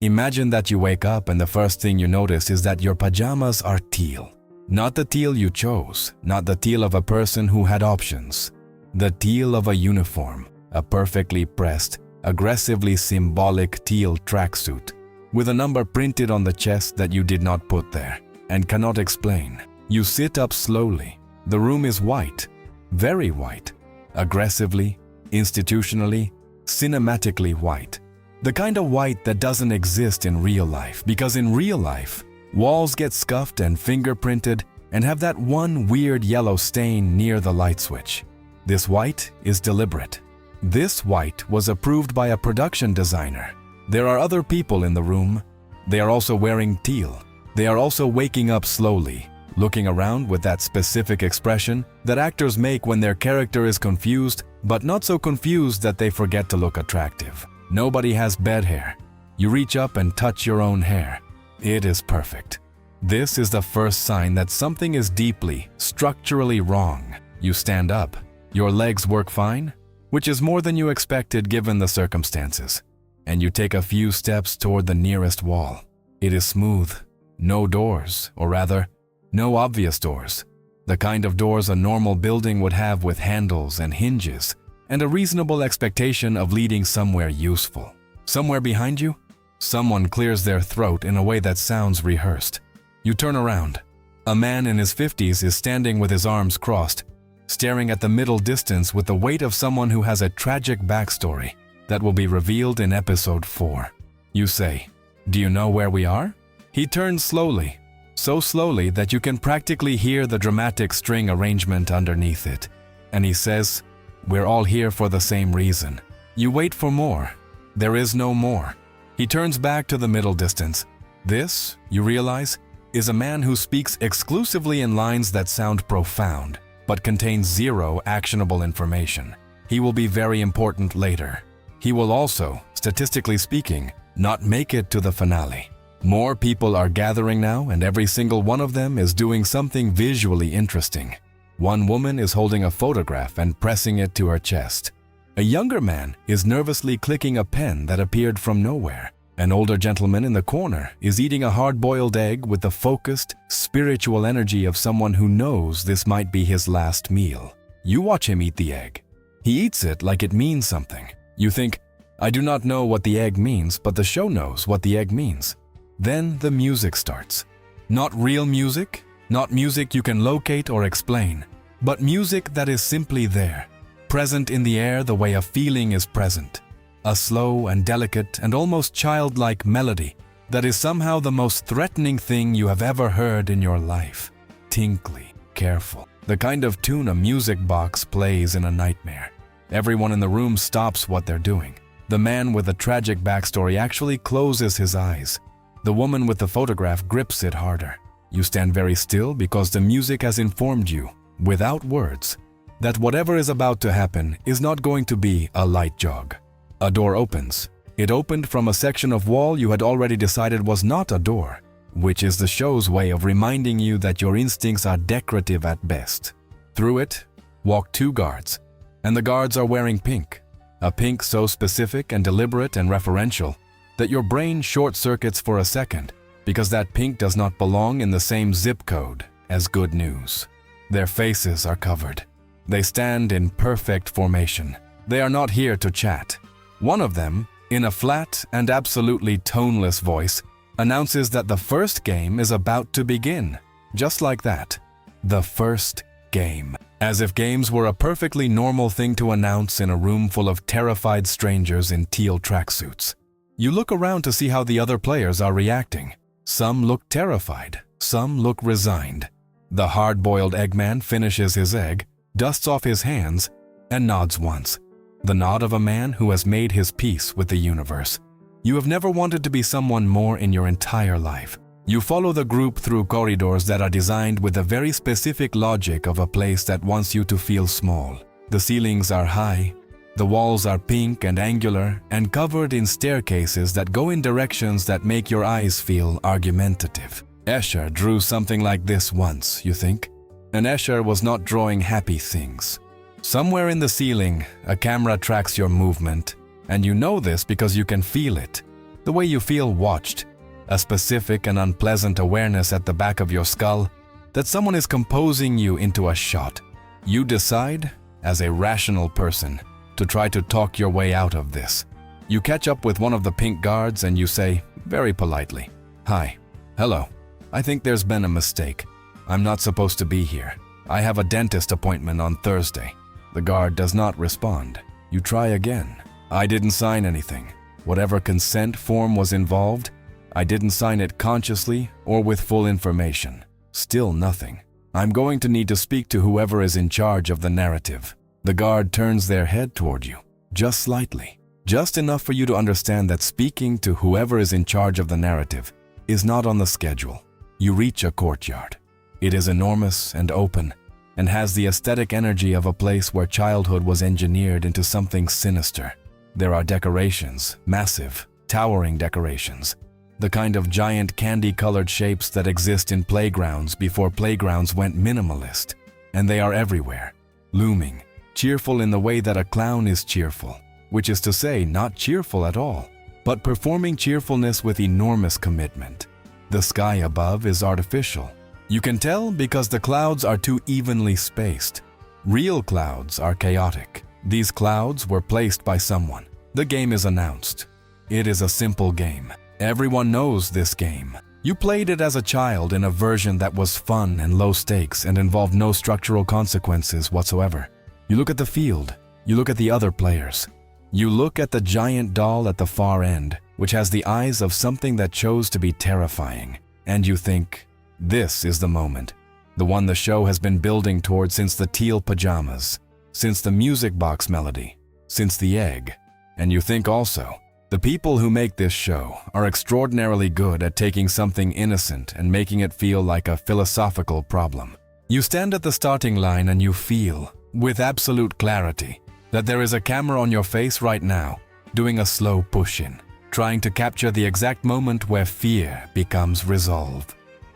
Imagine that you wake up and the first thing you notice is that your pajamas are teal. Not the teal you chose, not the teal of a person who had options. The teal of a uniform, a perfectly pressed, aggressively symbolic teal tracksuit, with a number printed on the chest that you did not put there, and cannot explain. You sit up slowly. The room is white, very white, aggressively, institutionally, cinematically white. The kind of white that doesn't exist in real life, because in real life, walls get scuffed and fingerprinted and have that one weird yellow stain near the light switch. This white is deliberate. This white was approved by a production designer. There are other people in the room. They are also wearing teal. They are also waking up slowly, looking around with that specific expression that actors make when their character is confused, but not so confused that they forget to look attractive. Nobody has bed hair. You reach up and touch your own hair. It is perfect. This is the first sign that something is deeply, structurally wrong. You stand up. Your legs work fine, which is more than you expected given the circumstances. And you take a few steps toward the nearest wall. It is smooth. No doors, or rather, no obvious doors. The kind of doors a normal building would have with handles and hinges, and a reasonable expectation of leading somewhere useful. Somewhere behind you, someone clears their throat in a way that sounds rehearsed. You turn around. A man in his 50s is standing with his arms crossed, staring at the middle distance with the weight of someone who has a tragic backstory that will be revealed in episode 4. You say, "Do you know where we are?" He turns slowly, so slowly that you can practically hear the dramatic string arrangement underneath it. And he says, "We're all here for the same reason." You wait for more. There is no more. He turns back to the middle distance. This, you realize, is a man who speaks exclusively in lines that sound profound, but contain zero actionable information. He will be very important later. He will also, statistically speaking, not make it to the finale. More people are gathering now, and every single one of them is doing something visually interesting. One woman is holding a photograph and pressing it to her chest. A younger man is nervously clicking a pen that appeared from nowhere. An older gentleman in the corner is eating a hard-boiled egg with the focused, spiritual energy of someone who knows this might be his last meal. You watch him eat the egg. He eats it like it means something. You think, "I do not know what the egg means, but the show knows what the egg means." Then the music starts. Not real music, not music you can locate or explain, but music that is simply there, present in the air the way a feeling is present. A slow and delicate and almost childlike melody that is somehow the most threatening thing you have ever heard in your life. Tinkly, careful, the kind of tune a music box plays in a nightmare. Everyone in the room stops what they're doing. The man with the tragic backstory actually closes his eyes. The woman with the photograph grips it harder. You stand very still because the music has informed you, without words, that whatever is about to happen is not going to be a light jog. A door opens. It opened from a section of wall you had already decided was not a door, which is the show's way of reminding you that your instincts are decorative at best. Through it walk 2 guards, and the guards are wearing pink, a pink so specific and deliberate and referential that your brain short-circuits for a second because that pink does not belong in the same zip code as good news. Their faces are covered. They stand in perfect formation. They are not here to chat. One of them, in a flat and absolutely toneless voice, announces that the first game is about to begin. Just like that. The first game. As if games were a perfectly normal thing to announce in a room full of terrified strangers in teal tracksuits. You look around to see how the other players are reacting. Some look terrified, some look resigned. The hard-boiled eggman finishes his egg, dusts off his hands, and nods once. The nod of a man who has made his peace with the universe. You have never wanted to be someone more in your entire life. You follow the group through corridors that are designed with the very specific logic of a place that wants you to feel small. The ceilings are high. The walls are pink and angular and covered in staircases that go in directions that make your eyes feel argumentative. Escher drew something like this once, you think? And Escher was not drawing happy things. Somewhere in the ceiling, a camera tracks your movement, and you know this because you can feel it. the way you feel watched, a specific and unpleasant awareness at the back of your skull that someone is composing you into a shot. You decide, as a rational person, to try to talk your way out of this. You catch up with one of the pink guards and you say, very politely, "Hi, hello, I think there's been a mistake. I'm not supposed to be here. I have a dentist appointment on Thursday." The guard does not respond. You try again. "I didn't sign anything. Whatever consent form was involved, I didn't sign it consciously or with full information." Still nothing. "I'm going to need to speak to whoever is in charge of the narrative." The guard turns their head toward you, just slightly, just enough for you to understand that speaking to whoever is in charge of the narrative is not on the schedule. You reach a courtyard. It is enormous and open, and has the aesthetic energy of a place where childhood was engineered into something sinister. There are decorations, massive, towering decorations, the kind of giant candy-colored shapes that exist in playgrounds before playgrounds went minimalist. And they are everywhere, looming, cheerful in the way that a clown is cheerful, which is to say, not cheerful at all, but performing cheerfulness with enormous commitment. The sky above is artificial. You can tell because the clouds are too evenly spaced. Real clouds are chaotic. These clouds were placed by someone. The game is announced. It is a simple game. Everyone knows this game. You played it as a child in a version that was fun and low stakes and involved no structural consequences whatsoever. You look at the field. You look at the other players. You look at the giant doll at the far end, which has the eyes of something that chose to be terrifying. And you think, this is the moment. The one the show has been building toward since the teal pajamas, since the music box melody, since the egg. And you think also, the people who make this show are extraordinarily good at taking something innocent and making it feel like a philosophical problem. You stand at the starting line and you feel, with absolute clarity, that there is a camera on your face right now, doing a slow push-in, trying to capture the exact moment where fear becomes resolve.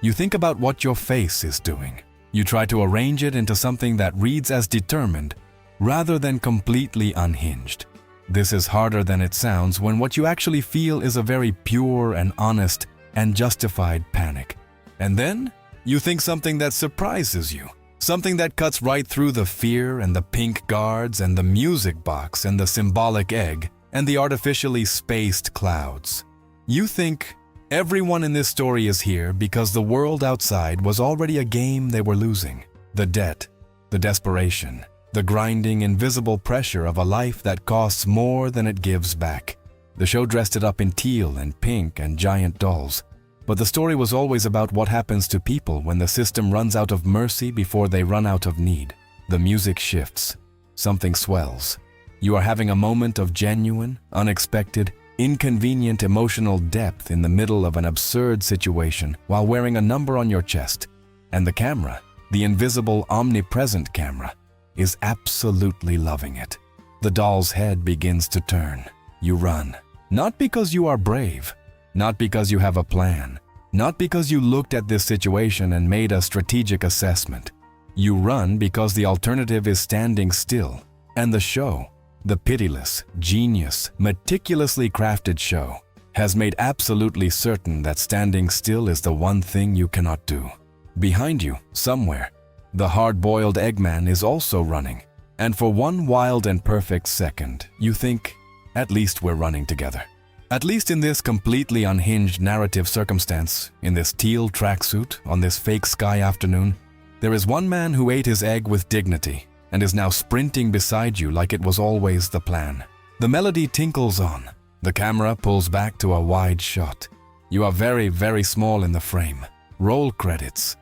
You think about what your face is doing. You try to arrange it into something that reads as determined, rather than completely unhinged. This is harder than it sounds when what you actually feel is a very pure and honest and justified panic. And then, you think something that surprises you. Something that cuts right through the fear and the pink guards and the music box and the symbolic egg and the artificially spaced clouds. You think, everyone in this story is here because the world outside was already a game they were losing. The debt, the desperation, the grinding, invisible pressure of a life that costs more than it gives back. The show dressed it up in teal and pink and giant dolls. But the story was always about what happens to people when the system runs out of mercy before they run out of need. The music shifts. Something swells. You are having a moment of genuine, unexpected, inconvenient emotional depth in the middle of an absurd situation while wearing a number on your chest. And the camera, the invisible, omnipresent camera, is absolutely loving it. The doll's head begins to turn. You run. Not because you are brave. Not because you have a plan. Not because you looked at this situation and made a strategic assessment. You run because the alternative is standing still. And the show, the pitiless, genius, meticulously crafted show, has made absolutely certain that standing still is the one thing you cannot do. Behind you, somewhere, the hard-boiled Eggman is also running. And for one wild and perfect second, you think, at least we're running together. At least in this completely unhinged narrative circumstance, in this teal tracksuit, on this fake sky afternoon, there is one man who ate his egg with dignity and is now sprinting beside you like it was always the plan. The melody tinkles on. The camera pulls back to a wide shot. You are very, very small in the frame. Roll credits.